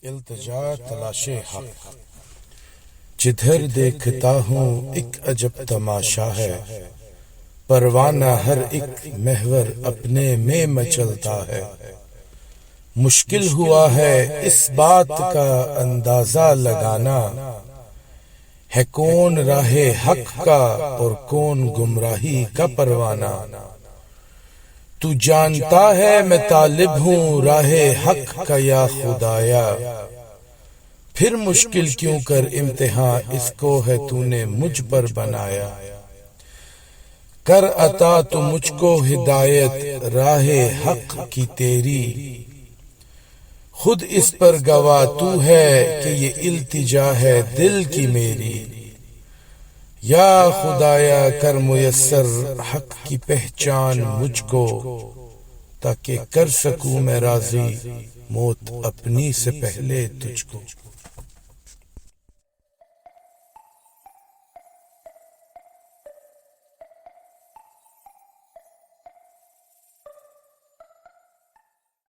التجا تلاش حق، جدھر دیکھتا ہوں ایک عجب تماشا ہے، پروانہ ہر ایک محور اپنے میں مچلتا ہے۔ مشکل ہوا ہے اس بات کا اندازہ لگانا، ہے کون راہ حق کا اور کون گمراہی کا پروانہ۔ تو جانتا ہے میں طالب ہوں راہ حق کا یا خدایا، پھر مشکل کیوں کر امتحان اس کو ہے تو نے مجھ پر بنایا۔ کر عطا تو مجھ کو ہدایت راہ حق کی تیری، خود اس پر گواہ تو ہے کہ یہ التجا ہے دل کی میری۔ یا خدایا کر میسر حق کی پہچان مجھ کو، تاکہ کر سکوں میں راضی موت اپنی سے پہلے تجھ کو۔